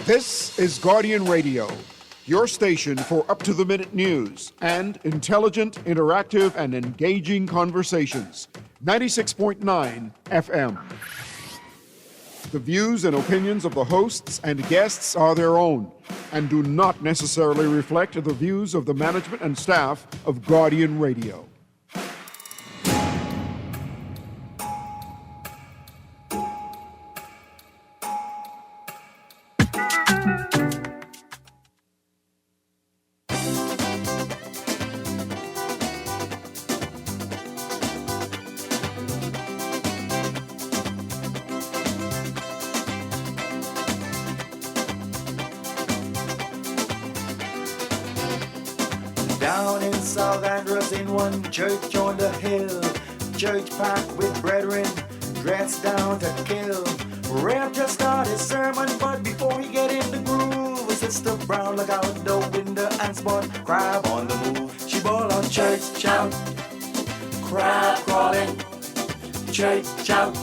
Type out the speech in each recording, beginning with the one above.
This is Guardian Radio, your station for up-to-the-minute news and intelligent, interactive, and engaging conversations. 96.9 FM. The views and opinions of the hosts and guests are their own and do not necessarily reflect the views of the management and staff of Guardian Radio. Down in South Andrews in one church on the hill, church packed with brethren, dressed down to kill. Rev just started his sermon, but before he get in the groove, Sister Brown look out the window and spot crab on the move. She ball on church shout, crab crawling, church shout,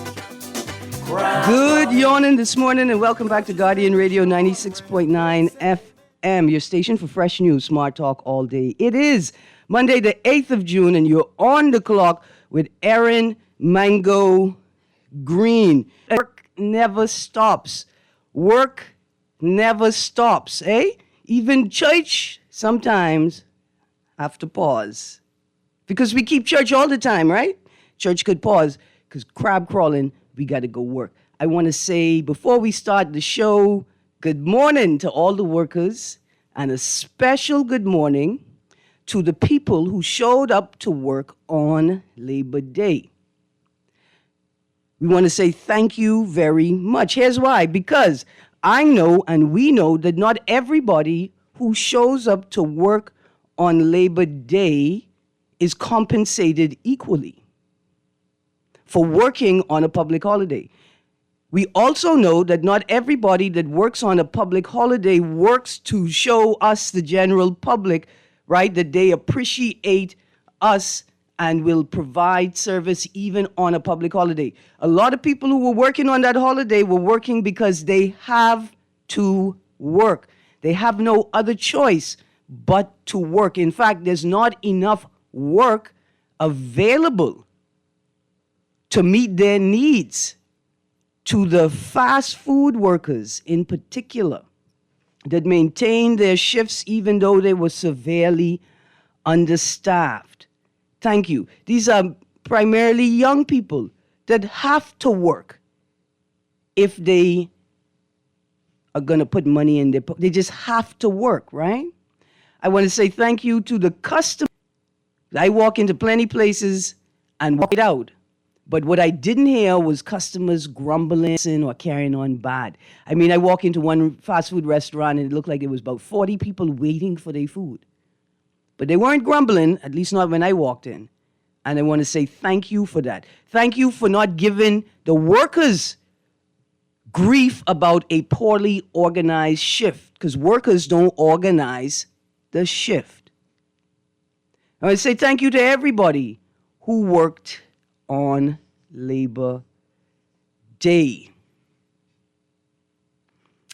crab. Good yawning this morning, and welcome back to Guardian Radio 96.9 FM, your station for fresh news, smart talk all day. It is Monday, the 8th of June, and you're on the clock with Erin Mango Green. Work never stops. Work never stops, eh? Even church sometimes have to pause. Because we keep church all the time, right? Church could pause because crab crawling, we got to go work. I want to say, before we start the show, good morning to all the workers, and a special good morning to the people who showed up to work on Labor Day. We want to say thank you very much. Here's why. Because I know and we know that not everybody who shows up to work on Labor Day is compensated equally for working on a public holiday. We also know that not everybody that works on a public holiday works to show us, the general public, right, that they appreciate us and will provide service even on a public holiday. A lot of people who were working on that holiday were working because they have to work. They have no other choice but to work. In fact, there's not enough work available to meet their needs. To the fast food workers in particular that maintained their shifts even though they were severely understaffed. Thank you. These are primarily young people that have to work if they are going to put money in their pocket. They just have to work, right? I want to say thank you to the customers. I walk into plenty places and walk it out. But what I didn't hear was customers grumbling or carrying on bad. I mean, I walk into one fast food restaurant and it looked like there was about 40 people waiting for their food. But they weren't grumbling, at least not when I walked in. And I want to say thank you for that. Thank you for not giving the workers grief about a poorly organized shift, because workers don't organize the shift. I want to say thank you to everybody who worked on Labor Day.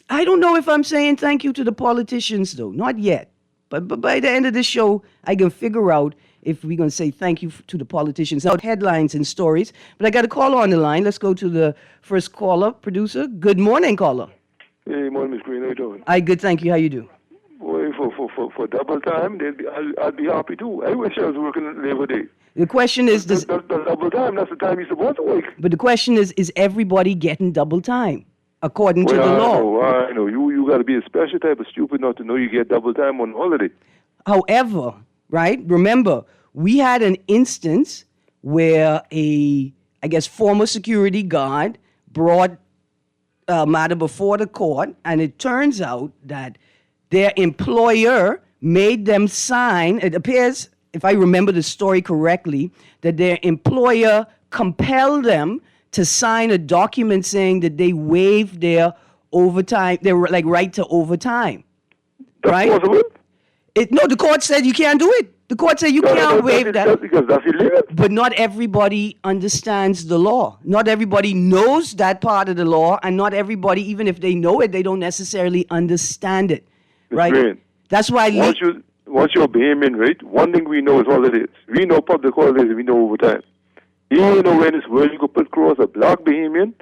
I don't know if I'm saying thank you to the politicians, though. Not yet. But by the end of this show, I can figure out if we're going to say thank you to the politicians. Now, headlines and stories. But I got a caller on the line. Let's go to the first caller, producer. Good morning, caller. Hey, morning, Miss Green. How you doing? Good, thank you. How you do? Boy, for double time, I'd be happy too. I wish I was working on Labor Day. The question is, the double time, that's the time you're supposed to work. But the question is everybody getting double time according to the law? I know. You got to be a special type of stupid not to know you get double time on holiday. However, right, remember, we had an instance where former security guard brought a matter before the court, and it turns out that their employer made them sign, it appears, if I remember the story correctly, that their employer compelled them to sign a document saying that they waived their overtime, their right to overtime. That's right? possible? No, the court said you can't do it. The court said you No, can't waive that. because that's illegal. But not everybody understands the law. Not everybody knows that part of the law, and not everybody, even if they know it, they don't necessarily understand it, right? Rain. That's why. Once you're behaving right, one thing we know is all it is. We know public holidays, we know overtime. You know when it's where you could put across a black Bahamian,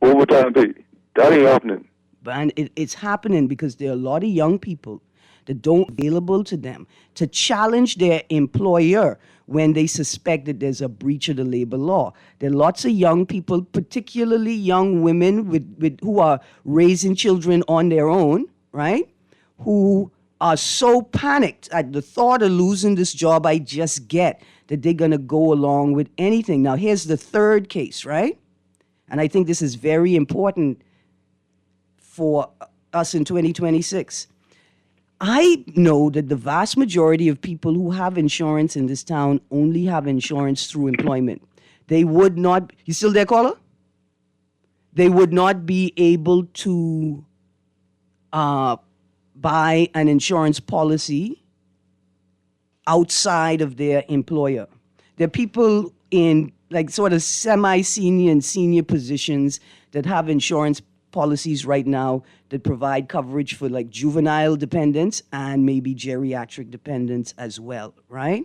overtime pay. That ain't happening. And it's happening because there are a lot of young people that don't available to them to challenge their employer when they suspect that there's a breach of the labor law. There are lots of young people, particularly young women who are raising children on their own, right? Who are so panicked at the thought of losing this job I just get that they're going to go along with anything. Now, here's the third case, right? And I think this is very important for us in 2026. I know that the vast majority of people who have insurance in this town only have insurance through employment. They would not, you still there, caller? They would not be able to buy an insurance policy outside of their employer. There are people in like sort of semi-senior and senior positions that have insurance policies right now that provide coverage for like juvenile dependents and maybe geriatric dependents as well, right?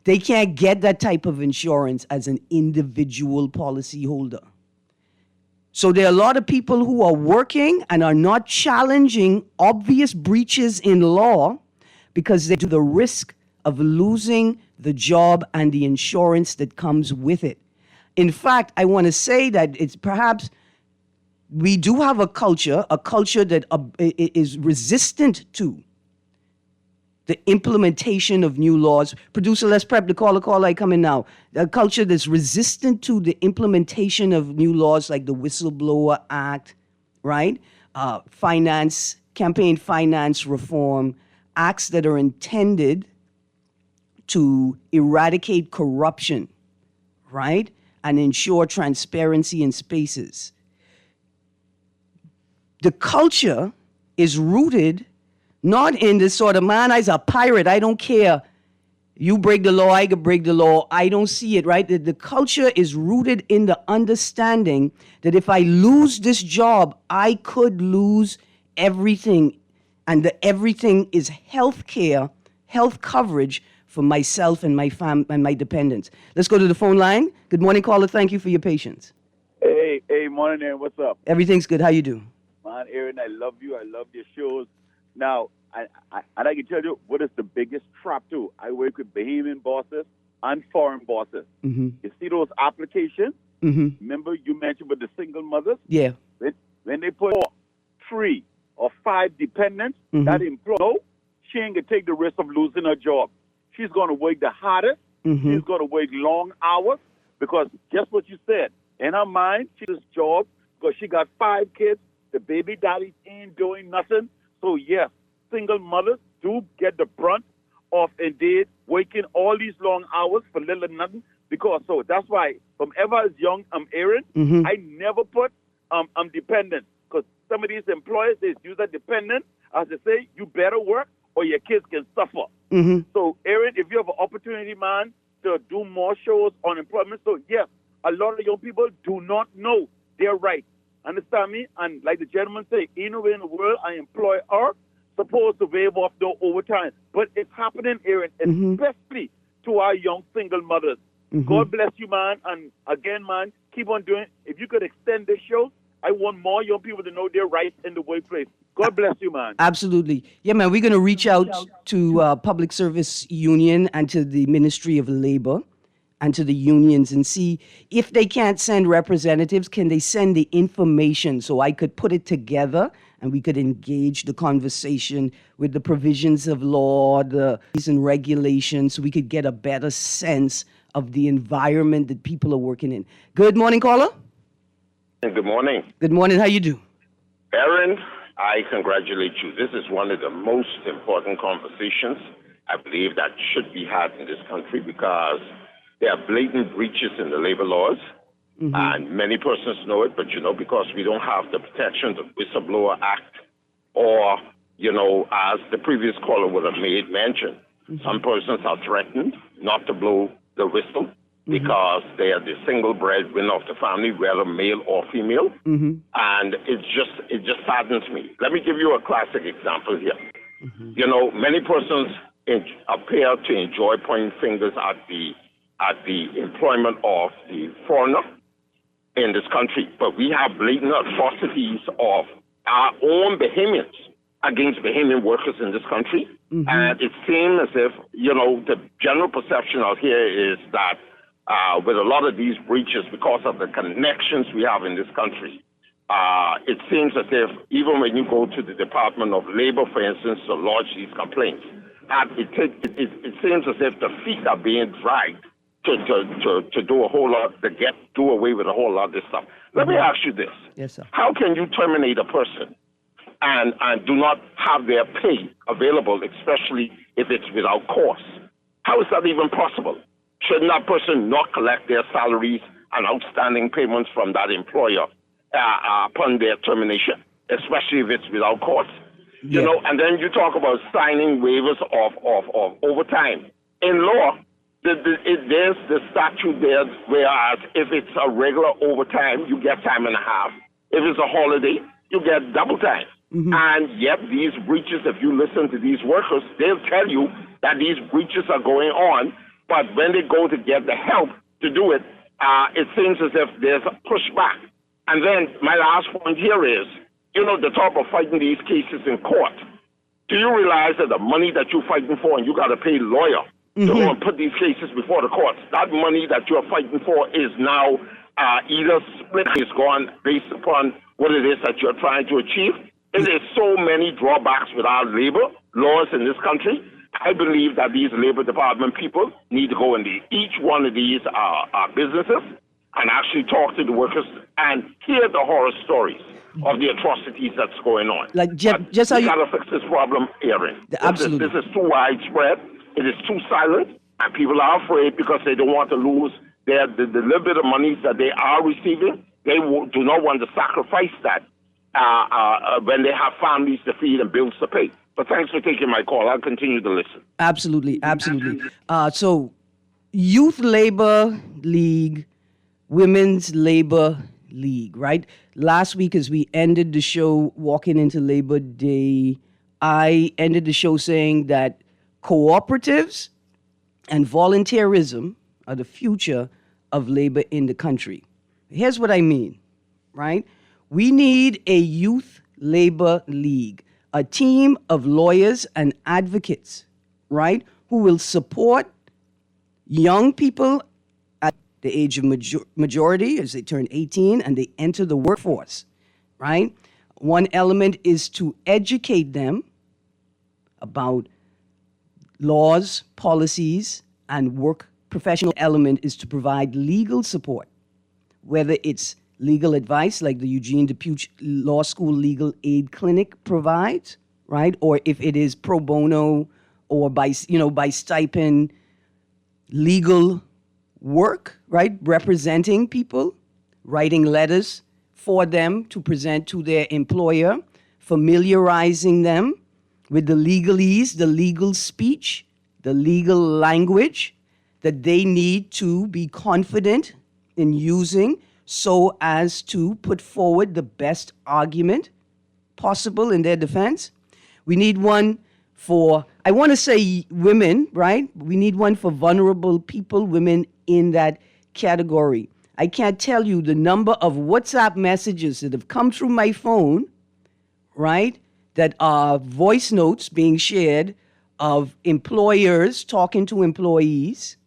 They can't get that type of insurance as an individual policyholder. So there are a lot of people who are working and are not challenging obvious breaches in law because they do the risk of losing the job and the insurance that comes with it. In fact, I want to say that it's perhaps we do have a culture that is resistant to the implementation of new laws. Producer, let's prep the caller. I come in now. A culture that's resistant to the implementation of new laws like the Whistleblower Act, right? Campaign finance reform, acts that are intended to eradicate corruption, right? And ensure transparency in spaces. The culture is rooted not in this sort of, man, I's a pirate, I don't care. You break the law, I could break the law. I don't see it, right? The culture is rooted in the understanding that if I lose this job, I could lose everything. And the everything is health care, health coverage for myself and my and my dependents. Let's go to the phone line. Good morning, caller. Thank you for your patience. Hey, morning, Erin. What's up? Everything's good. How you do? Man, Erin, I love you. I love your shows. Now, and I can tell you what is the biggest trap too. I work with Bahamian bosses and foreign bosses. Mm-hmm. You see those applications? Mm-hmm. Remember you mentioned with the single mothers? Yeah. When they put 3 or 5 dependents, Mm-hmm. that employer, she ain't going to take the risk of losing her job. She's going to work the hardest. Mm-hmm. She's going to work long hours because just what you said. In her mind, she's job because she got 5 kids. The baby daddy ain't doing nothing. So, yes, single mothers do get the brunt of indeed working all these long hours for little or nothing. Because so that's why from ever as young, I'm Erin, Mm-hmm. I never put I'm dependent. Because some of these employers, they use that dependent as they say, you better work or your kids can suffer. Mm-hmm. So, Erin, if you have an opportunity, man, to do more shows on employment, so yes, a lot of young people do not know their rights. Understand me? And like the gentleman say, anywhere in the world, an employer supposed to waive off no overtime. But it's happening, Erin, Mm-hmm. especially to our young single mothers. Mm-hmm. God bless you, man. And again, man, keep on doing it. If you could extend this show, I want more young people to know their rights in the workplace. God bless you, man. Absolutely. Yeah, man, we're going to reach out to Public Service Union and to the Ministry of Labor and to the unions and see if they can't send representatives, can they send the information so I could put it together and we could engage the conversation with the provisions of law, the rules and regulations, so we could get a better sense of the environment that people are working in. Good morning, caller. Good morning. Good morning. How you do? Erin, I congratulate you. This is one of the most important conversations I believe that should be had in this country because there are blatant breaches in the labor laws, Mm-hmm. and many persons know it, but, because we don't have the protections of Whistleblower Act or, as the previous caller would have made mention, Some persons are threatened not to blow the whistle because they are the single breadwinner of the family, whether male or female. And it just saddens me. Let me give you a classic example here. You know, many persons appear to enjoy pointing fingers at the employment of the foreigner in this country, but we have blatant atrocities of our own Bahamians against Bahamian workers in this country. And it seems as if, you know, the general perception out here is that with a lot of these breaches, because of the connections we have in this country, it seems as if even when you go to the Department of Labor, for instance, to lodge these complaints, it seems as if the feet are being dragged to do a whole lot, to do away with a whole lot of this stuff. Let me ask you this. Yes, sir. How can you terminate a person and do not have their pay available, especially if it's without cause? How is that even possible? Shouldn't that person not collect their salaries and outstanding payments from that employer upon their termination, especially if it's without cause? You know, and then you talk about signing waivers of overtime. In law, there's the statute there, whereas if it's a regular overtime, you get time and a half. If it's a holiday, you get double time. And yet these breaches, if you listen to these workers, they'll tell you that these breaches are going on, but when they go to get the help to do it, it seems as if there's a pushback. And then my last point here is, you know, the talk of fighting these cases in court. Do you realize that the money that you're fighting for, and you got to pay lawyer to go and put these cases before the courts, that money that you're fighting for is now either split, is gone based upon what it is that you're trying to achieve. There is so many drawbacks with our labor laws in this country. I believe that these Labor Department people need to go into each one of these businesses and actually talk to the workers and hear the horror stories of the atrocities that's going on. Like just how we you gotta fix this problem, Erin. Absolutely. This is too widespread. It is too silent, and people are afraid because they don't want to lose the little bit of money that they are receiving. They do not want to sacrifice that when they have families to feed and bills to pay. But thanks for taking my call. I'll continue to listen. Absolutely. So, Youth Labor League, Women's Labor League, right? Last week, as we ended the show, walking into Labor Day, I ended the show saying that cooperatives and volunteerism are the future of labor in the country. Here's what I mean, right? We need a Youth Labor League, a team of lawyers and advocates, right, who will support young people at the age of majority as they turn 18 and they enter the workforce, right? One element is to educate them about laws, policies, and work. Professional element is to provide legal support, whether it's legal advice like the Eugene DePuch Law School Legal Aid Clinic provides, right? Or if it is pro bono or by stipend legal work, right? Representing people, writing letters for them to present to their employer, familiarizing them with the legalese, the legal speech, the legal language that they need to be confident in using so as to put forward the best argument possible in their defense. We need one for, I want to say women, right? We need one for vulnerable people, women in that category. I can't tell you the number of WhatsApp messages that have come through my phone, right, that are voice notes being shared of employers talking to employees,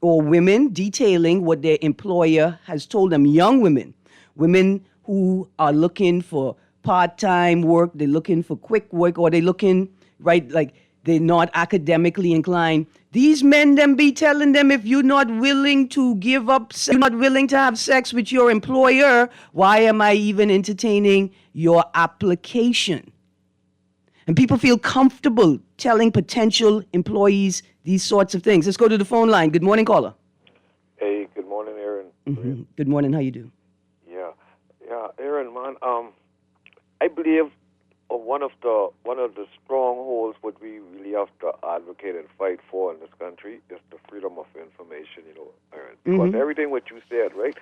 or women detailing what their employer has told them. Young women who are looking for part-time work, they're looking for quick work, or they're looking, right, like they're not academically inclined. These men then be telling them, if you're not willing to give up, you're not willing to have sex with your employer, why am I even entertaining your application? And people feel comfortable telling potential employees these sorts of things. Let's go to the phone line. Good morning, caller. Hey, good morning, Erin. Mm-hmm. Good morning. How you do? Yeah, Erin, man. I believe one of the strongholds what we really have to advocate and fight for in this country is the freedom of information. Aaron, because everything what you said, right?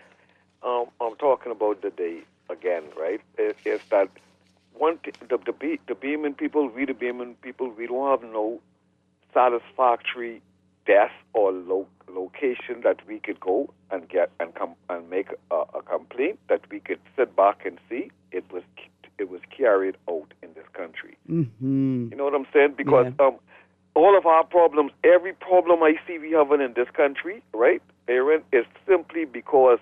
I'm talking about the day again, right? Is that the Beeman people, we don't have no satisfactory desk or location that we could go and get and come and make a complaint that we could sit back and see it was carried out in this country. You know what I'm saying? Because all of our problems, every problem I see we have in this country, right, Erin, is simply because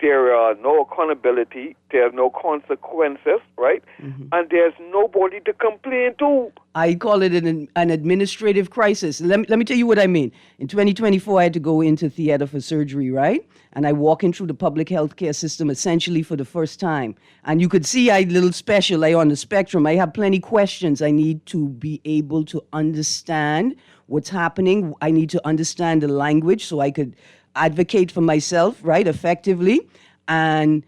there are no accountability, there are no consequences, right? And there's nobody to complain to. I call it an administrative crisis. Let me tell you what I mean. In 2024, I had to go into theater for surgery, right? And I walk in through the public healthcare system essentially for the first time. And you could see I little special, I on the spectrum. I have plenty questions. I need to be able to understand what's happening. I need to understand the language so I could advocate for myself, right, effectively. And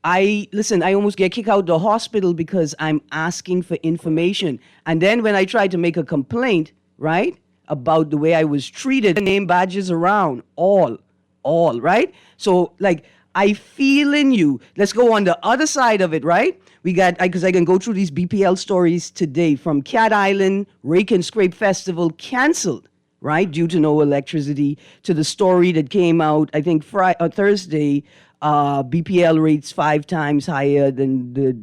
I almost get kicked out of the hospital because I'm asking for information. And then when I tried to make a complaint, right, about the way I was treated, name badges around, all, right? So, like, I feel in you. Let's go on the other side of it, right? We got, because I can go through these BPL stories today, from Cat Island Rake and Scrape Festival canceled, right, due to no electricity, to the story that came out, I think, Thursday, BPL rates 5 times higher than the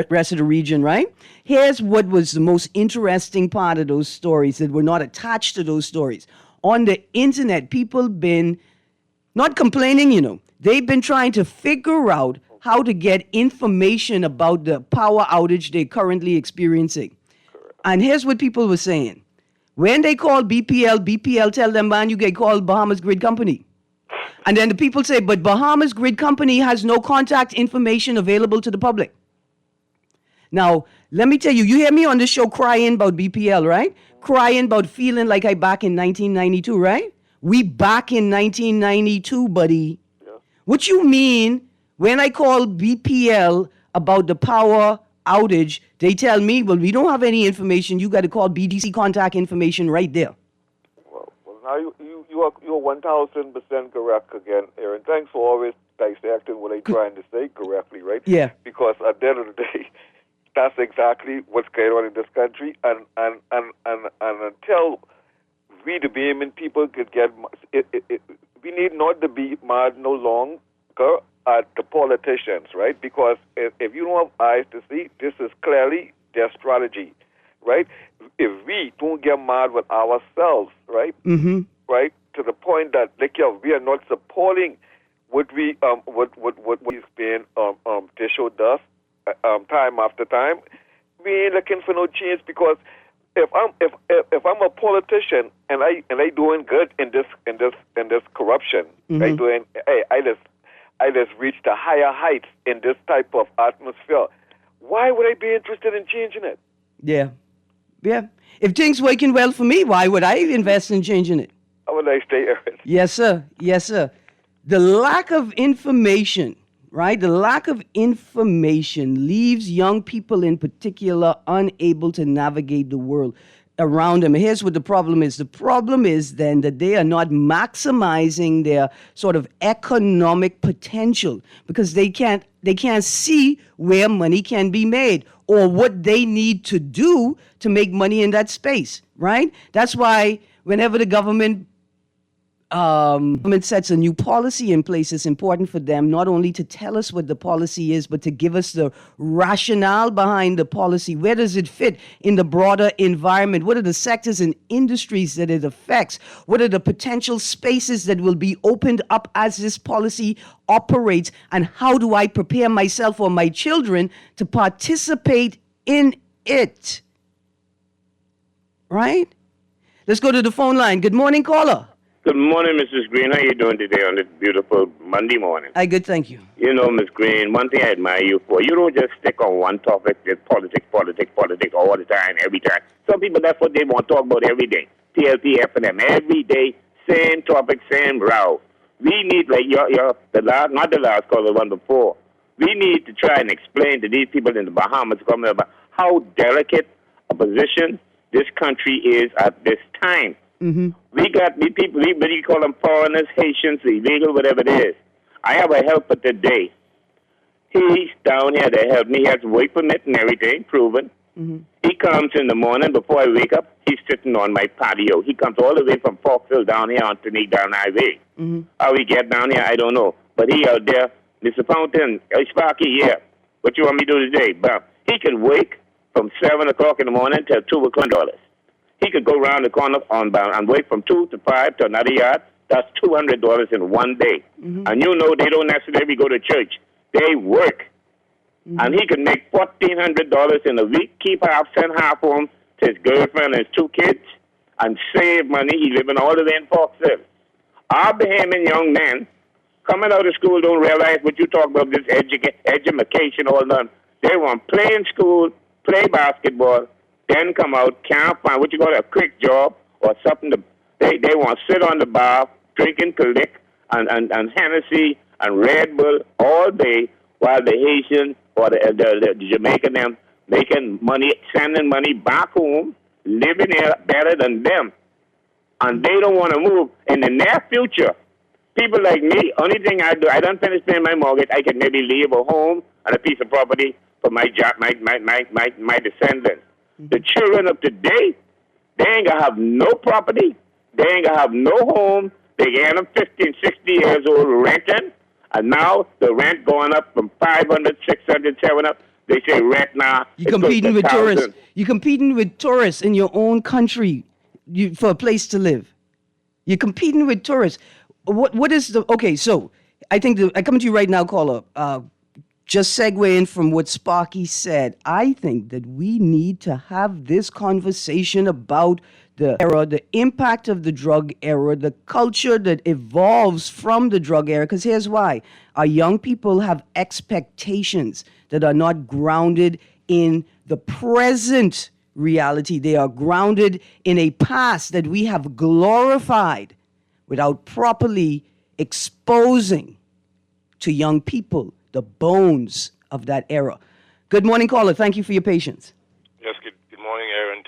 rest of the region, right? Here's what was the most interesting part of those stories that were not attached to those stories. On the internet, people been not complaining, they've been trying to figure out how to get information about the power outage they're currently experiencing. And here's what people were saying. When they call BPL tell them, man, you get called Bahamas Grid Company. And then the people say, but Bahamas Grid Company has no contact information available to the public. Now, let me tell you, you hear me on this show crying about BPL, right? Crying about feeling like I back in 1992, right? We back in 1992, buddy. Yeah. What you mean when I call BPL about the power outage, they tell me, well, we don't have any information. You got to call BDC contact information right there. Well now you're 1,000% correct again, Erin. Thanks for always dissecting what I'm trying to say correctly, right? Yeah. Because at the end of the day, that's exactly what's going on in this country, and until we the Bahamian people could get, we need not to be mad no longer at the politicians, right? Because if you don't have eyes to see, this is clearly their strategy, right? If we don't get mad with ourselves, right, right, to the point that we are not supporting what we what is being they showed us time after time, we ain't looking for no change. Because if I'm a politician and I doing good in this corruption, I just reached the higher heights in this type of atmosphere, why would I be interested in changing it? Yeah. If things working well for me, why would I invest in changing it? Have a nice day, Erin. Yes, sir. The lack of information, right? The lack of information leaves young people in particular unable to navigate the world around them. Here's what the problem is. The problem is then that they are not maximizing their sort of economic potential because they can't see where money can be made or what they need to do to make money in that space, right? That's why whenever the government sets a new policy in place, it's important for them not only to tell us what the policy is, but to give us the rationale behind the policy. Where does it fit in the broader environment? What are the sectors and industries that it affects? What are the potential spaces that will be opened up as this policy operates? And how do I prepare myself or my children to participate in it? Right? Let's go to the phone line. Good morning, caller. Good morning, Mrs. Green. How you doing today on this beautiful Monday morning? Good, thank you. You know, Ms. Green, one thing I admire you for, you don't just stick on one topic, just politics all the time, every time. Some people, that's what they want to talk about every day. TLP, F&M, every day, same topic, same row. We need, like, not the last call, the one before. we need to try and explain to these people in the Bahamas about how delicate a position this country is at this time. Mm-hmm. We got these people, we call them foreigners, Haitians, illegal, whatever it is. I have a helper today. He's down here to help me. He has a work permit and everything, proven. Mm-hmm. He comes in the morning before I wake up. He's sitting on my patio. He comes all the way from Falkville down here on Trinidad down Highway. Mm-hmm. How he get down here, I don't know. But he out there, Mr. Fountain, Sparky, yeah. What you want me to do today? But he can wake from 7 o'clock in the morning till 2 o'clock. He could go around the corner and wait from 2 to 5 to another yard. That's $200 in one day. Mm-hmm. And you know they don't necessarily go to church. They work. Mm-hmm. And he can make $1,400 in a week, keep half, send half home to his girlfriend and his 2 kids, and save money. He living all the way in Foxville. Our Bahamian young men coming out of school don't realize what you talk about, this education, all done. They want to play in school, play basketball, then come out, can't find what you call a quick job or something. They want to sit on the bar, drinking Click and Hennessy and Red Bull all day while the Haitian or the Jamaican them making money, sending money back home, living here better than them. And they don't want to move. In the near future, people like me, only thing I do, I don't finish paying my mortgage, I can maybe leave a home and a piece of property for my descendants. The children of today, they ain't going to have no property. They ain't going to have no home. They get them 50 and 60 years old renting. And now the rent going up from 500, 600, 700. They say rent now. You're competing with tourists. You're competing with tourists in your own country for a place to live. You're competing with tourists. What is the... Okay, so I think I come to you right now, caller. Just segue in from what Sparky said. I think that we need to have this conversation about the era, the impact of the drug era, the culture that evolves from the drug era. Because here's why. Our young people have expectations that are not grounded in the present reality. They are grounded in a past that we have glorified without properly exposing to young people the bones of that era. Good morning, caller. Thank you for your patience. Yes, good morning, Erin.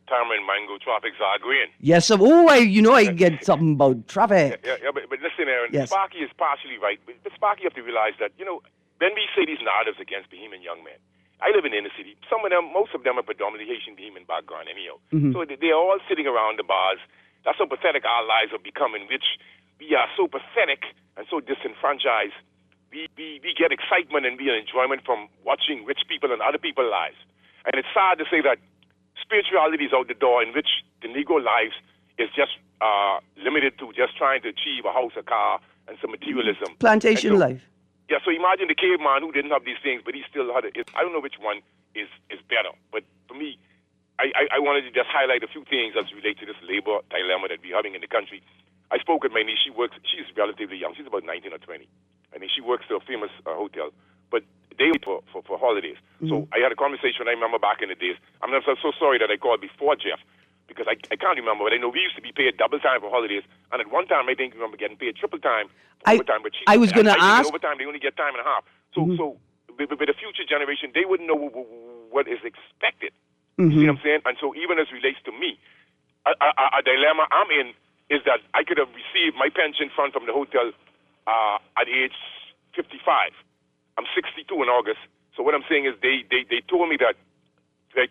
Tamarind, Mango, traffic's are green. Yes, sir. Oh, I get something about traffic. Yeah, but listen, Erin, yes. Sparky is partially right. But Sparky, you have to realize that, when we say these narratives against Bahamian young men, I live in the inner city. Most of them are predominantly Haitian Bahamian background anyhow. Mm-hmm. So they're all sitting around the bars. That's how pathetic our lives are becoming, which we are so pathetic and so disenfranchised. We get excitement and we get enjoyment from watching rich people and other people's lives. And it's sad to say that spirituality is out the door, in which the Negro lives is just limited to just trying to achieve a house, a car, and some materialism. Plantation life. Yeah, so imagine the caveman who didn't have these things, but he still had it. I don't know which one is better. But for me, I wanted to just highlight a few things as relate to this labor dilemma that we're having in the country. I spoke with my niece. She's relatively young. She's about 19 or 20. I mean, she works at a famous hotel, but they for holidays. Mm-hmm. So I had a conversation, I remember back in the days. I'm so sorry that I called before Jeff, because I can't remember, but I know we used to be paid double time for holidays, and at one time I think I remember getting paid triple time for overtime. But I was going to ask. Overtime, they only get time and a half. So so with the future generation, they wouldn't know what is expected. Mm-hmm. You see what I'm saying? And so even as relates to me, a dilemma I'm in is that I could have received my pension fund from the hotel at age 55. I'm 62 in August. So what I'm saying is they told me that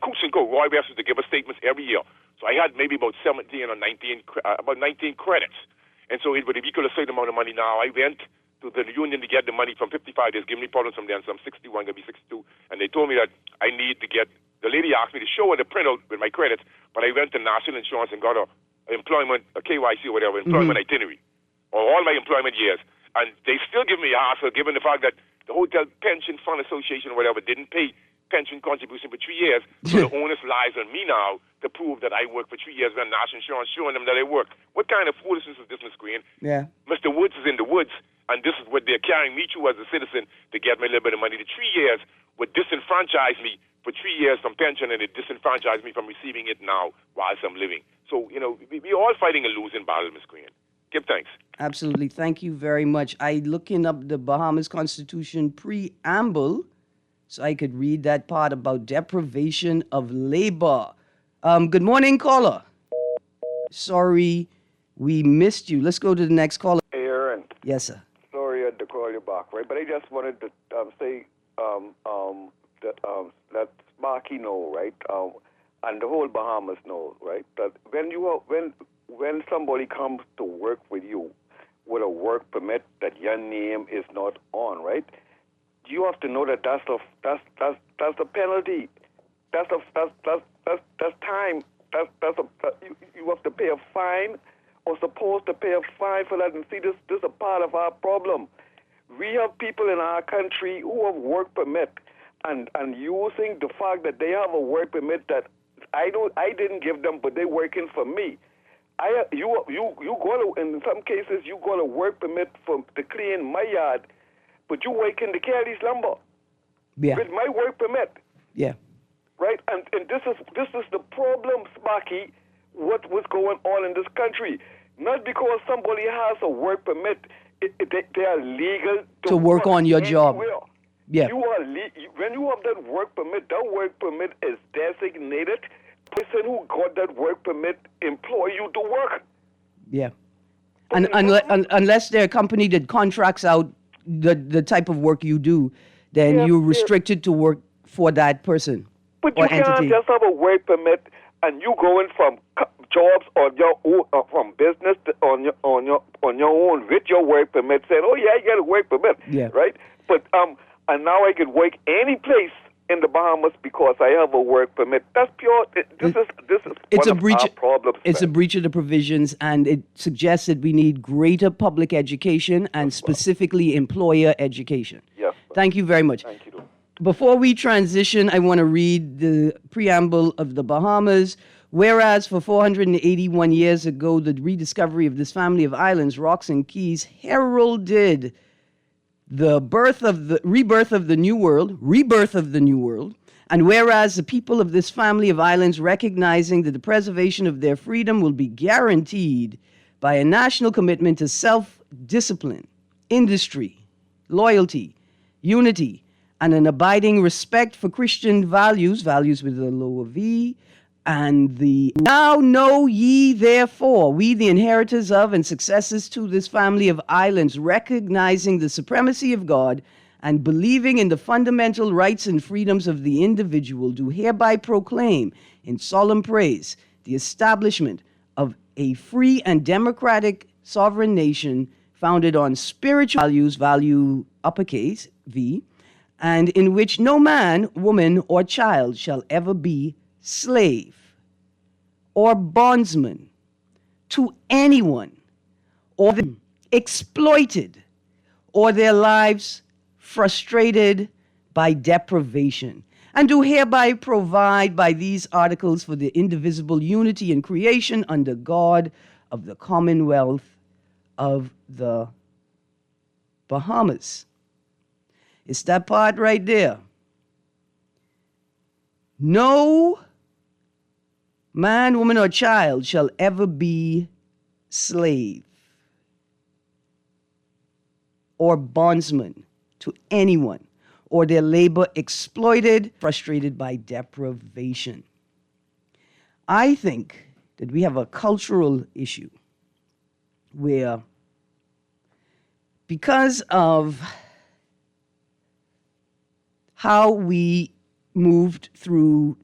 Coops & Co., Roy West, was to give us statements every year. So I had maybe about 17 or 19, about 19 credits. And so it would equal a certain amount of money now. I went to the union to get the money from 55. They're giving me problems from there, so I'm 61, going to be 62. And they told me that I need to get, the lady asked me to show her the printout with my credits, but I went to National Insurance and got a KYC or whatever, employment itinerary, or all my employment years. And they still give me a hassle, given the fact that the Hotel Pension Fund Association or whatever didn't pay pension contribution for 3 years. So the onus lies on me now to prove that I worked for 3 years when National Insurance showing them that I work. What kind of foolishness is this, Ms. Green? Yeah. Mr. Woods is in the woods, and this is what they're carrying me through as a citizen to get me a little bit of money. The 3 years would disenfranchise me for 3 years from pension, and it disenfranchised me from receiving it now whilst I'm living. So, we're all fighting a losing battle, Ms. Green. Give thanks. Absolutely. Thank you very much. I looking up the Bahamas Constitution preamble so I could read that part about deprivation of labor. Good morning, caller. Sorry, we missed you. Let's go to the next caller. Aaron, Yes, sir. sorry I had to call you back, right? But I just wanted to say that let Sparky know, right? And the whole Bahamas know, right? That when somebody comes to work with you with a work permit that your name is not on, right? You have to know that that's a penalty. That's time. You have to pay a fine, or supposed to pay a fine for that. And see, this is a part of our problem. We have people in our country who have work permit, and using the fact that they have a work permit that I didn't give them, but they're working for me. You go to, in some cases you got a work permit to clean my yard, but you working to carry this lumber with my work permit. Yeah. Right, and this is the problem, Sparky. What was going on in this country? Not because somebody has a work permit, they are legal to work on your job. Yeah. You are when you have that work permit is designated. Person who got that work permit employ you to work. Yeah. And unless they're a company that contracts out the type of work you do, then you're restricted to work for that person. But you can't entity. just have a work permit and you going from jobs on your own, from business on your own with your work permit, saying, "Oh yeah, you got a work permit," right? But and now I can work any place in the Bahamas because I have a work permit. That's pure. This is one of our problems. It's a breach of the provisions, and it suggests that we need greater public education and specifically employer education. Yes. Thank you very much. Thank you. Before we transition, I want to read the preamble of the Bahamas. Whereas for 481 years ago, the rediscovery of this family of islands, rocks, and keys heralded the rebirth of the New World. And whereas the people of this family of islands, recognizing that the preservation of their freedom will be guaranteed by a national commitment to self-discipline, industry, loyalty, unity, and an abiding respect for Christian values with a lower V, and the now know ye therefore, we the inheritors of and successors to this family of islands, recognizing the supremacy of God and believing in the fundamental rights and freedoms of the individual, do hereby proclaim in solemn praise the establishment of a free and democratic sovereign nation founded on spiritual values, value uppercase V, and in which no man, woman, or child shall ever be slave or bondsman to anyone, or exploited, or their lives frustrated by deprivation, and do hereby provide by these articles for the indivisible unity in creation under God of the Commonwealth of the Bahamas. It's that part right there. No man, woman, or child shall ever be slave or bondsman to anyone, or their labor exploited, frustrated by deprivation. I think that we have a cultural issue where, because of how we moved through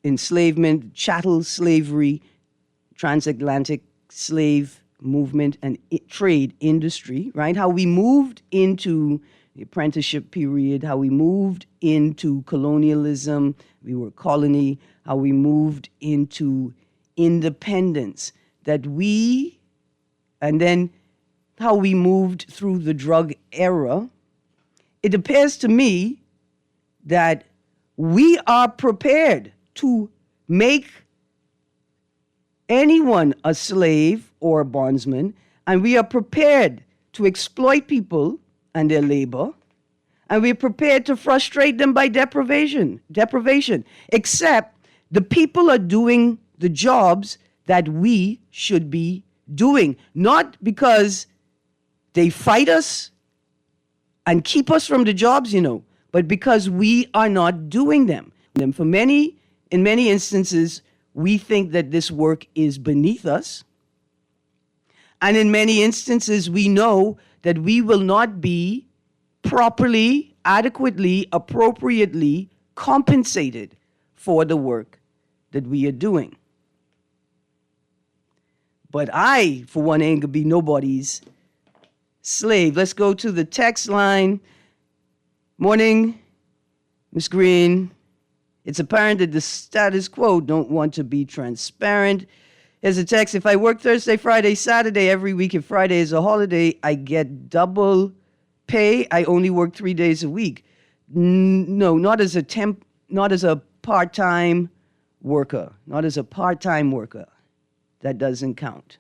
enslavement, chattel slavery, transatlantic slave movement, and trade industry, right? How we moved into the apprenticeship period, how we moved into colonialism, we were a colony, how we moved into independence, and then how we moved through the drug era. It appears to me that we are prepared to make anyone a slave or a bondsman, and we are prepared to exploit people and their labor, and we're prepared to frustrate them by deprivation, except the people are doing the jobs that we should be doing, not because they fight us and keep us from the jobs, but because we are not doing them. And in many instances, we think that this work is beneath us. And in many instances, we know that we will not be properly, adequately, appropriately compensated for the work that we are doing. But I, for one, ain't gonna be nobody's slave. Let's go to the text line. Morning, Ms. Green. It's apparent that the status quo don't want to be transparent. Here's a text. If I work Thursday, Friday, Saturday every week, if Friday is a holiday, I get double pay. I only work 3 days a week. No, not as a part-time worker. Not as a part-time worker. That doesn't count.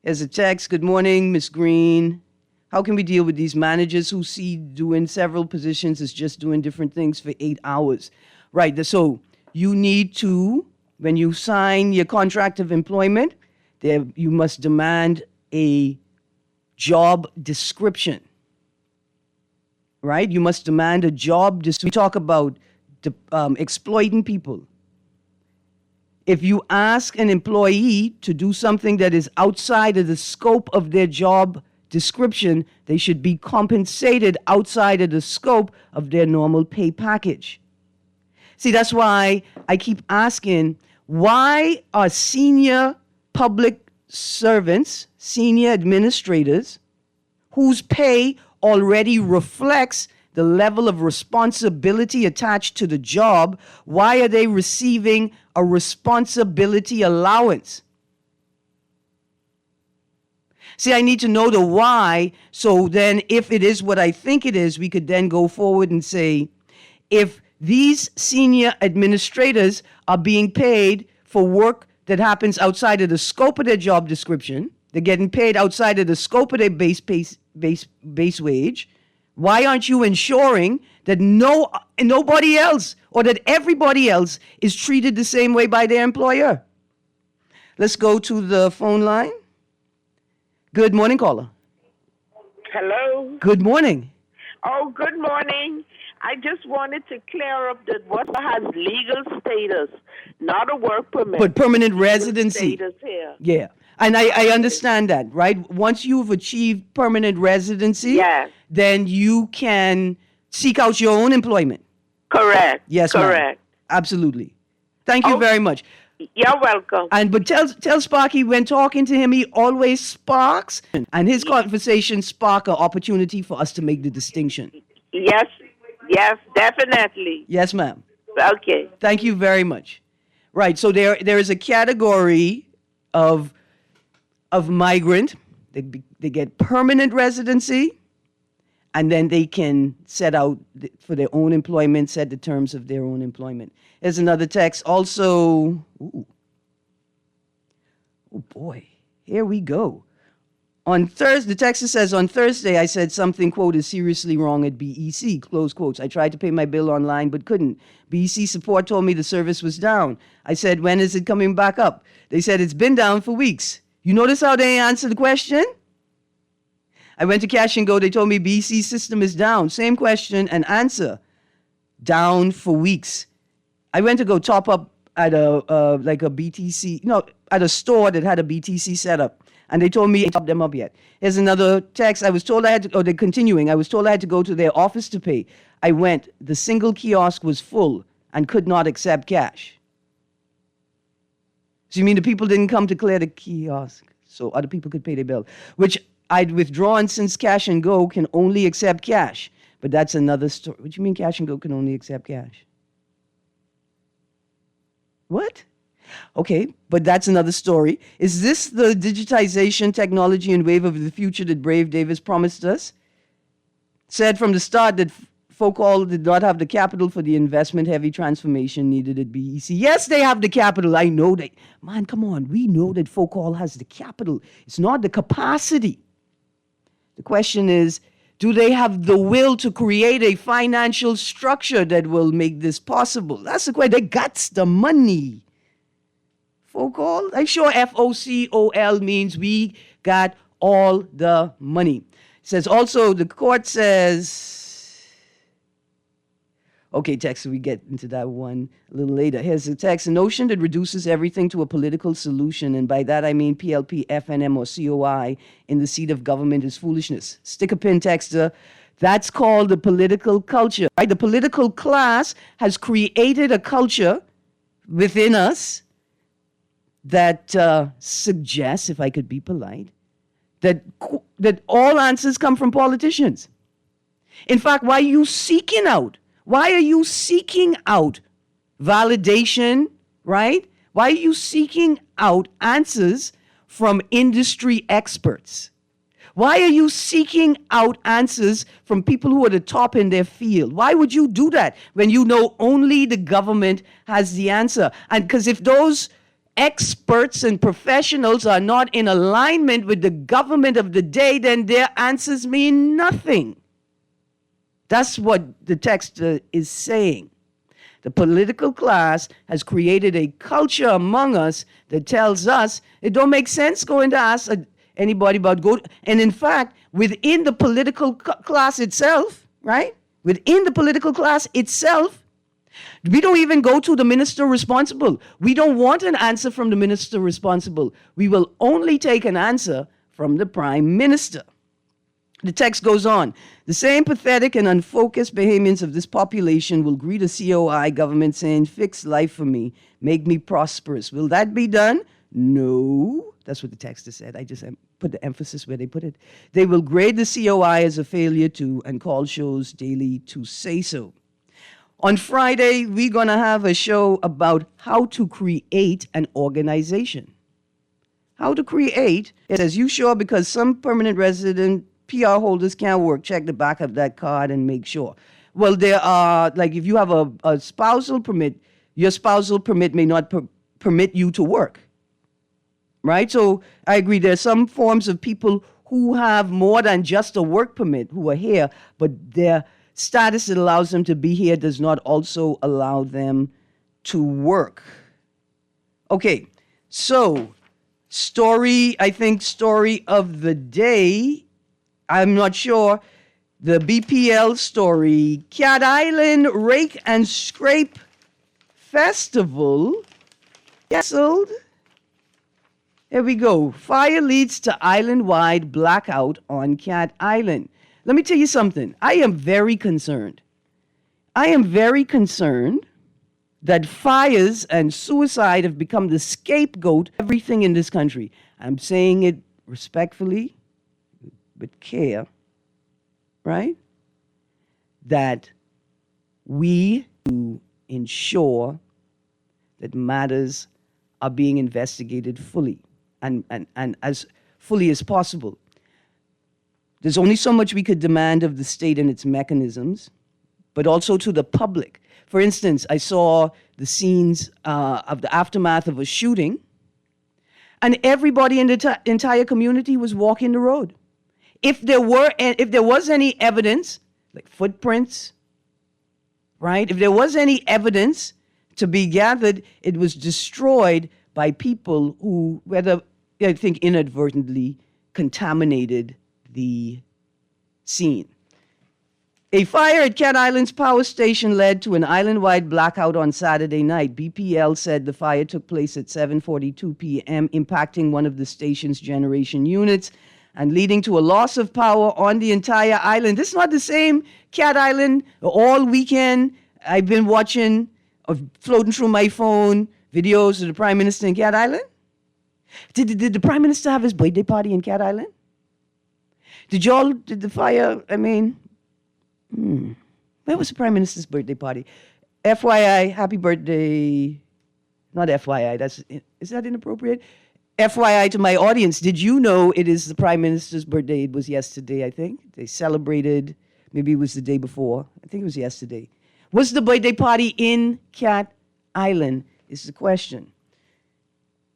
Here's a text. Good morning, Ms. Green. How can we deal with these managers who see doing several positions as just doing different things for 8 hours? Right, so you need to, when you sign your contract of employment, you must demand a job description. Right? You must demand a job description. We talk about exploiting people. If you ask an employee to do something that is outside of the scope of their job description, they should be compensated outside of the scope of their normal pay package. See, that's why I keep asking, why are senior public servants, senior administrators, whose pay already reflects the level of responsibility attached to the job, why are they receiving a responsibility allowance? See, I need to know the why, so then if it is what I think it is, we could then go forward and say, if these senior administrators are being paid for work that happens outside of the scope of their job description, they're getting paid outside of the scope of their base wage, why aren't you ensuring that nobody else or that everybody else is treated the same way by their employer? Let's go to the phone line. Good morning, caller. Hello. Good morning. Oh, good morning. I just wanted to clear up that what has legal status, not a work permit. But permanent residency. Status here. Yeah. And I understand that, right? Once you've achieved permanent residency, yes, then you can seek out your own employment. Correct. Yes, correct. Ma'am. Absolutely. Thank you very much. You're welcome. But tell Sparky when talking to him, he always sparks, and his conversation spark an opportunity for us to make the distinction. Yes, definitely. Yes, ma'am. Okay. Thank you very much. Right, so there is a category of migrant. They get permanent residency, and then they can set out for their own employment, set the terms of their own employment. There's another text also. Oh boy, here we go. On Thursday, the text says, on Thursday, I said something, quote, is seriously wrong at BEC, close quotes. I tried to pay my bill online, but couldn't. BEC support told me the service was down. I said, when is it coming back up? They said, it's been down for weeks. You notice how they answered the question? I went to Cash and Go. They told me BEC system is down. Same question and answer. Down for weeks. I went to go top up at a BTC, at a store that had a BTC setup. And they told me to top them up yet. Here's another text. I was told I had to, they're continuing. I was told I had to go to their office to pay. I went. The single kiosk was full and could not accept cash. So you mean the people didn't come to clear the kiosk so other people could pay their bill, which I'd withdrawn since Cash and Go can only accept cash. But that's another story. What do you mean Cash and Go can only accept cash? What? Okay, but that's another story. Is this the digitization, technology, and wave of the future that Brave Davis promised us? Said from the start that folk all did not have the capital for the investment-heavy transformation needed at BEC. Yes, they have the capital. I know that. Man, come on. We know that folk all has the capital. It's not the capacity. The question is, do they have the will to create a financial structure that will make this possible? That's the question. They got the money. FOCOL? I'm sure FOCOL means we got all the money. It says also, the court says, okay, text, we get into that one a little later. Here's the text. A notion that reduces everything to a political solution, and by that I mean PLP, FNM, or COI in the seat of government is foolishness. Stick a pin, texter. That's called the political culture. Right? The political class has created a culture within us that suggests, if I could be polite, that all answers come from politicians. In fact, why are you seeking out? Why are you seeking out validation, right? Why are you seeking out answers from industry experts? Why are you seeking out answers from people who are the top in their field? Why would you do that when you know only the government has the answer? And because if those experts and professionals are not in alignment with the government of the day, then their answers mean nothing. That's what the text is saying. The political class has created a culture among us that tells us it don't make sense going to ask anybody about go. And in fact, within the political class itself, right? Within the political class itself, we don't even go to the minister responsible. We don't want an answer from the minister responsible. We will only take an answer from the prime minister. The text goes on. The same pathetic and unfocused Bahamians of this population will greet a COI government saying, fix life for me, make me prosperous. Will that be done? No. That's what the text has said. I just put the emphasis where they put it. They will grade the COI as a failure too and call shows daily to say so. On Friday, we're going to have a show about how to create an organization. How to create. It says, you sure? Because some permanent resident PR holders can't work. Check the back of that card and make sure. Well, there are, like if you have a spousal permit, your spousal permit may not permit you to work. Right? So I agree. There are some forms of people who have more than just a work permit who are here, but their status that allows them to be here does not also allow them to work. Okay, so story of the day, I'm not sure, the BPL story, Cat Island Rake and Scrape Festival canceled. Here we go. Fire leads to island-wide blackout on Cat Island. Let me tell you something. I am very concerned. I am very concerned that fires and suicide have become the scapegoat of everything in this country. I'm saying it respectfully, with care, right? That we to ensure that matters are being investigated fully and as fully as possible. There's only so much we could demand of the state and its mechanisms, but also to the public. For instance, I saw the scenes of the aftermath of a shooting, and everybody in the entire community was walking the road. If there was any evidence, like footprints, right? If there was any evidence to be gathered, it was destroyed by people who, whether I think inadvertently, contaminated the scene. A fire at Cat Island's power station led to an island-wide blackout on Saturday night. BPL said the fire took place at 7:42 p.m., impacting one of the station's generation units and leading to a loss of power on the entire island. This is not the same Cat Island. All weekend, I've been watching, floating through my phone, videos of the Prime Minister in Cat Island. Did the Prime Minister have his birthday party in Cat Island? Did the fire, where was the Prime Minister's birthday party? FYI, happy birthday. Not FYI, is that inappropriate? FYI to my audience, did you know it is the Prime Minister's birthday? It was yesterday, I think. They celebrated, maybe it was the day before. I think it was yesterday. Was the birthday party in Cat Island is the question.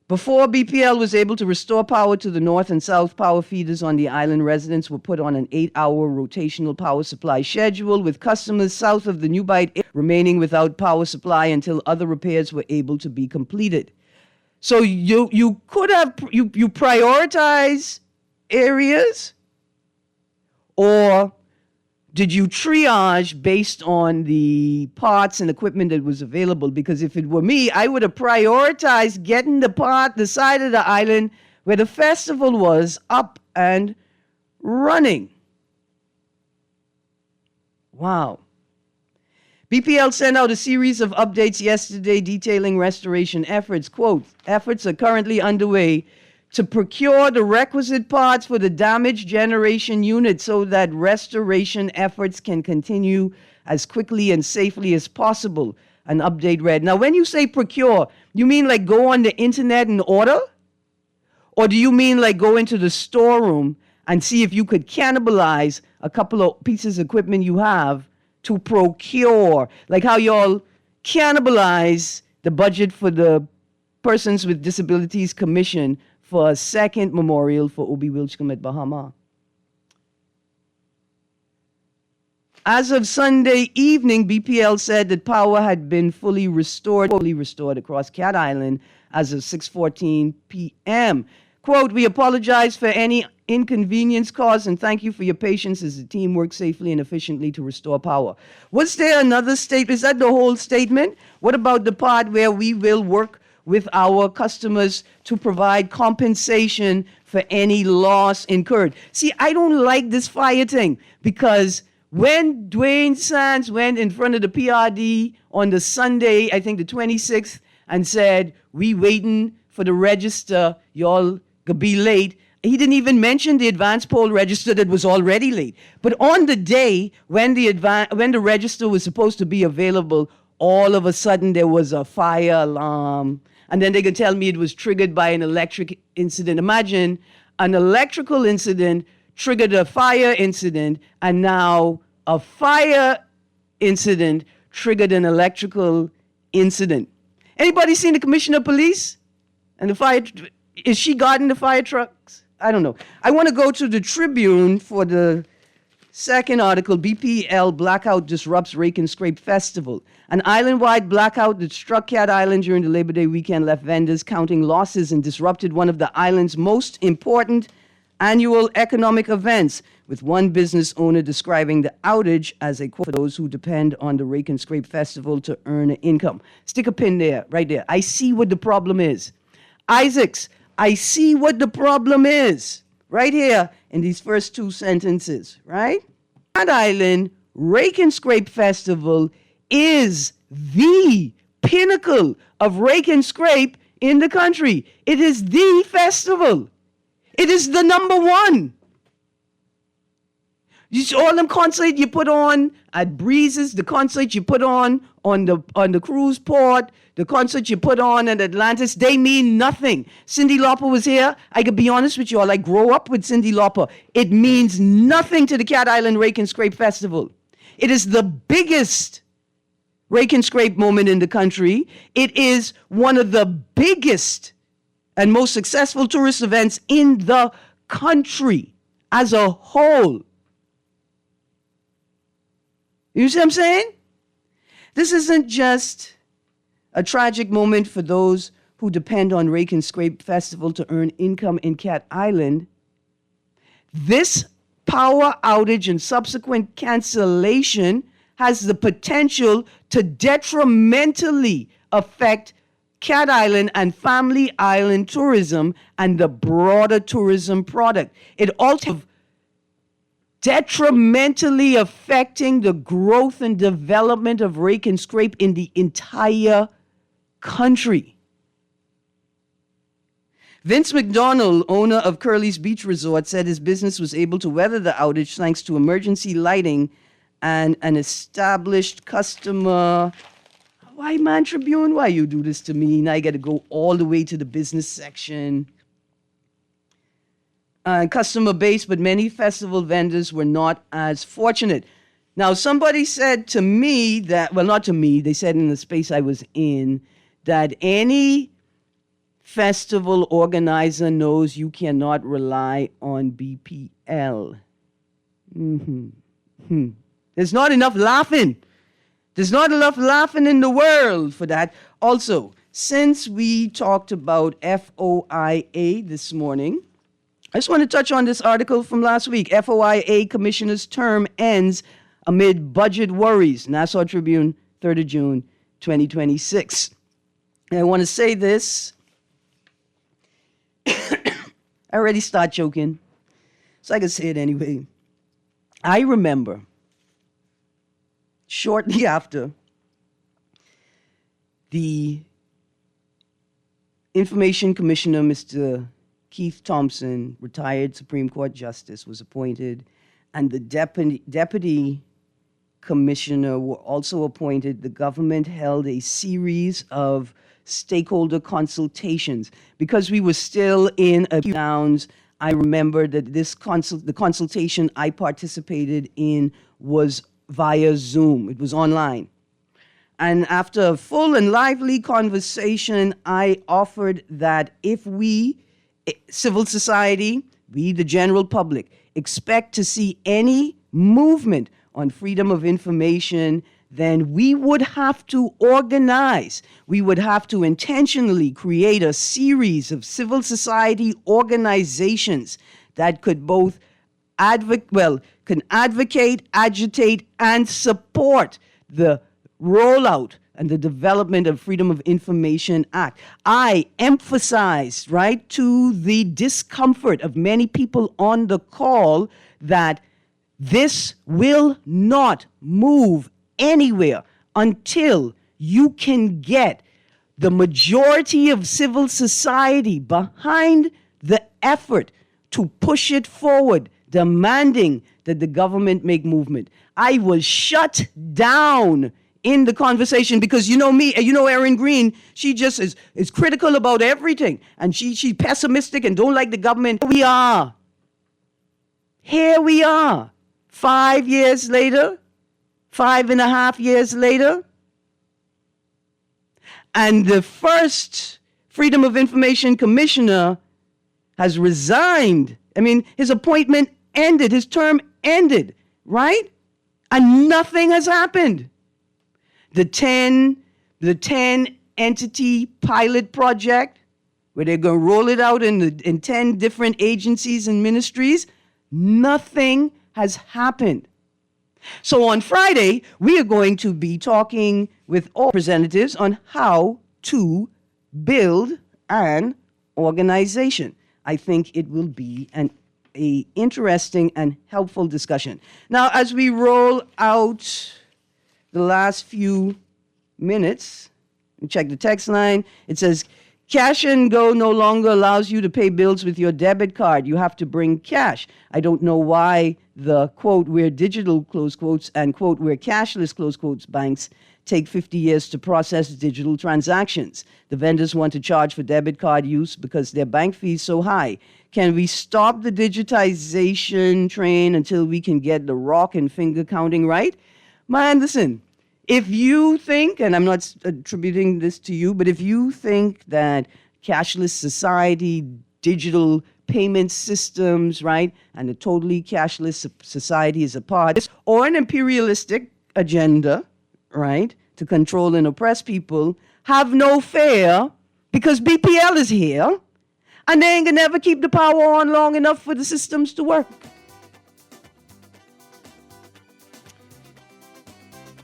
Before BPL was able to restore power to the north and south power feeders on the island, residents were put on an 8-hour rotational power supply schedule, with customers south of the New Bight remaining without power supply until other repairs were able to be completed. So you could have you prioritize areas, or did you triage based on the parts and equipment that was available? Because if it were me, I would have prioritized getting the side of the island where the festival was up and running. Wow. BPL sent out a series of updates yesterday detailing restoration efforts. Quote, efforts are currently underway to procure the requisite parts for the damaged generation unit so that restoration efforts can continue as quickly and safely as possible, an update read. Now, when you say procure, you mean like go on the internet and order? Or do you mean like go into the storeroom and see if you could cannibalize a couple of pieces of equipment you have to procure? Like how y'all cannibalize the budget for the Persons with Disabilities Commission for a second memorial for Obi Wilchcombe at Bahama. As of Sunday evening, BPL said that power had been fully restored across Cat Island as of 6:14 p.m. Quote, we apologize for any inconvenience caused and thank you for your patience as the team worked safely and efficiently to restore power. Was there another statement? Is that the whole statement? What about the part where we will work with our customers to provide compensation for any loss incurred? See, I don't like this fire thing because when Dwayne Sands went in front of the PRD on the Sunday, I think the 26th, and said, we waiting for the register, y'all could be late, he didn't even mention the advance poll register that was already late. But on the day when the register was supposed to be available, all of a sudden there was a fire alarm. And then they could tell me it was triggered by an electric incident. Imagine an electrical incident triggered a fire incident, and now a fire incident triggered an electrical incident. Anybody seen the commissioner of police? And the fire, is she guarding the fire trucks? I don't know. I want to go to the Tribune for the second article. BPL blackout disrupts Rake and Scrape Festival. An island-wide blackout that struck Cat Island during the Labor Day weekend left vendors counting losses and disrupted one of the island's most important annual economic events, with one business owner describing the outage as a quote for those who depend on the Rake and Scrape Festival to earn an income. Stick a pin there, right there. I see what the problem is. Isaacs, I see what the problem is. Right here in these first two sentences, right? Cat Island Rake and Scrape Festival is the pinnacle of rake and scrape in the country. It is the festival. It is the number one. All them concerts you put on at Breezes, the concerts you put on the cruise port, the concerts you put on at Atlantis, they mean nothing. Cyndi Lauper was here. I could be honest with you all. I grew up with Cyndi Lauper. It means nothing to the Cat Island Rake and Scrape Festival. It is the biggest rake and scrape moment in the country. It is one of the biggest and most successful tourist events in the country as a whole. You see what I'm saying? This isn't just a tragic moment for those who depend on Rake and Scrape Festival to earn income in Cat Island. This power outage and subsequent cancellation has the potential to detrimentally affect Cat Island and Family Island tourism and the broader tourism product. It also detrimentally affecting the growth and development of Rake and Scrape in the entire country. Vince McDonald, owner of Curly's Beach Resort, said his business was able to weather the outage thanks to emergency lighting and an established customer. Why, man, Tribune? Why you do this to me? Now I got to go all the way to the business section. Customer base, but many festival vendors were not as fortunate. Now, somebody said to me that, well, not to me, they said in the space I was in, that any festival organizer knows you cannot rely on BPL. There's not enough laughing. There's not enough laughing in the world for that. Also, since we talked about FOIA this morning, I just want to touch on this article from last week. FOIA commissioner's term ends amid budget worries. Nassau Tribune, 3rd of June, 2026. And I want to say this. I already start joking, so I can say it anyway. I remember shortly after the Information Commissioner, Mr. Keith Thompson, retired Supreme Court Justice, was appointed, and the deputy commissioner were also appointed. The government held a series of stakeholder consultations. Because we were still in a downs, I remember that the consultation I participated in was via Zoom. It was online. And after a full and lively conversation, I offered that if we, civil society, we, the general public, expect to see any movement on freedom of information, then we would have to organize. We would have to intentionally create a series of civil society organizations that could both advocate, agitate, and support the rollout and the development of Freedom of Information Act. I emphasized, right, to the discomfort of many people on the call that this will not move anywhere until you can get the majority of civil society behind the effort to push it forward, demanding that the government make movement. I was shut down in the conversation because you know me, you know Erin Green, she just is critical about everything. And she's pessimistic and don't like the government. Here we are. 5 years later, 5.5 years later, and the first Freedom of Information Commissioner has resigned. I mean, his appointment ended, his term ended, right? And nothing has happened. The 10 entity pilot project, where they're going to roll it out in 10 different agencies and ministries, nothing has happened. So on Friday, we are going to be talking with all representatives on how to build an organization. I think it will be an interesting and helpful discussion. Now, as we roll out the last few minutes, check the text line. It says, Cash and Go no longer allows you to pay bills with your debit card. You have to bring cash. I don't know why the, quote, we're digital, close quotes, and, quote, we're cashless, close quotes, banks take 50 years to process digital transactions. The vendors want to charge for debit card use because their bank fee is so high. Can we stop the digitization train until we can get the rock and finger counting right? Man, listen, if you think, and I'm not attributing this to you, but if you think that cashless society, digital payment systems, right, and a totally cashless society is a part, or an imperialistic agenda, right, to control and oppress people, have no fear, because BPL is here, and they ain't gonna never keep the power on long enough for the systems to work.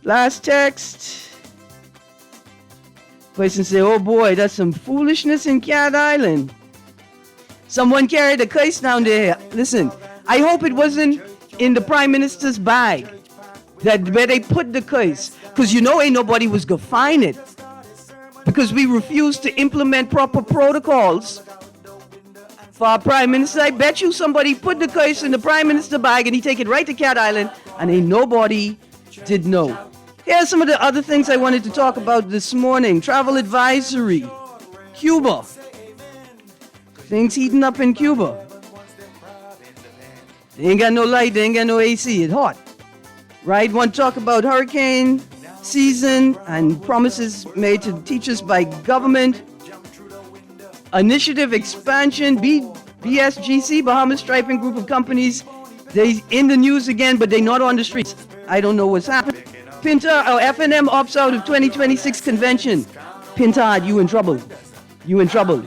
Last text. Person say, oh boy, that's some foolishness in Cat Island. Someone carried a case down there. Listen, I hope it wasn't in the Prime Minister's bag where they put the case. Because you know ain't nobody was going to find it. Because we refused to implement proper protocols for our Prime Minister. I bet you somebody put the case in the Prime Minister's bag and he take it right to Cat Island and ain't nobody did know. Here's some of the other things I wanted to talk about this morning. Travel advisory. Cuba. Things heating up in Cuba. They ain't got no light, they ain't got no AC, it's hot. Right? Want to talk about hurricane season and promises made to teachers by government. Initiative expansion, BSGC, Bahamas Striping Group of Companies. They in the news again, but they not on the streets. I don't know what's happening. Pinta or FNM opts out of 2026 convention. Pintard, you in trouble. You in trouble.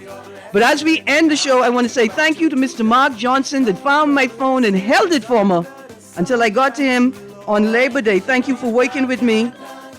But as we end the show, I want to say thank you to Mr. Mark Johnson that found my phone and held it for me until I got to him on Labor Day. Thank you for working with me.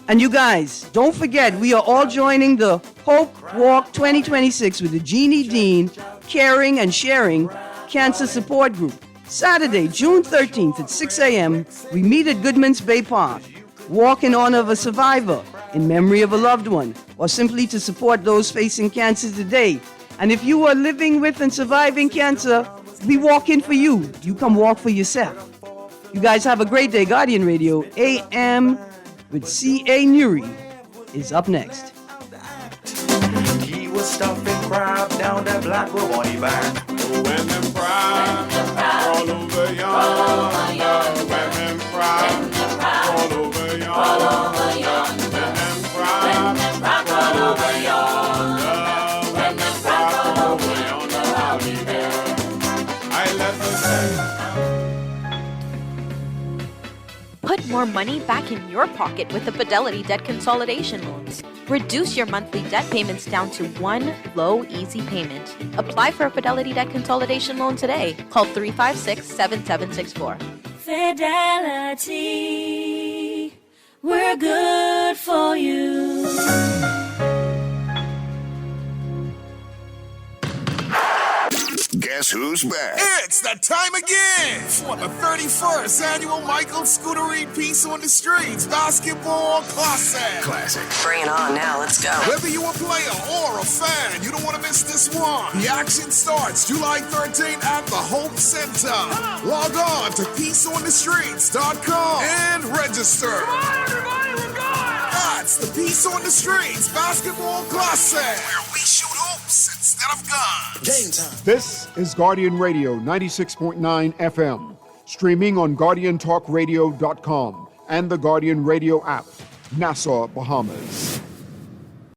And you guys, don't forget, we are all joining the Hope Walk 2026 with the Jeannie Dean Caring and Sharing Cancer Support Group. Saturday, June 13th at 6 a.m., we meet at Goodman's Bay Park. Walk in honor of a survivor, in memory of a loved one, or simply to support those facing cancer today. And if you are living with and surviving cancer, we walk in for you. You come walk for yourself. You guys have a great day. Guardian Radio AM with C.A. Nuri is up next. He was stuffing crab down that black Roboni back. When them crabs all over yonder, when them crabs all over yonder, when them crabs all over yonder, when them crabs all over yonder, I'll be there. I let the say. Put more money back in your pocket with the Fidelity Debt Consolidation Loans. Reduce your monthly debt payments down to one low, easy payment. Apply for a Fidelity Debt Consolidation Loan today. Call 356-7764. Fidelity, we're good for you. Guess who's back? It's that time again for the 31st annual Michael Scootery Peace on the Streets Basketball Classic. Bring it on now, let's go. Whether you're a player or a fan, you don't want to miss this one. The action starts July 13th at the Hope Center. Log on to peaceonthestreets.com and register. Come on, everybody, we're going! That's the Peace on the Streets Basketball Classic, where we shoot hoops instead of guns. Game time. This is Guardian Radio 96.9 FM, streaming on GuardianTalkRadio.com and the Guardian Radio app, Nassau, Bahamas.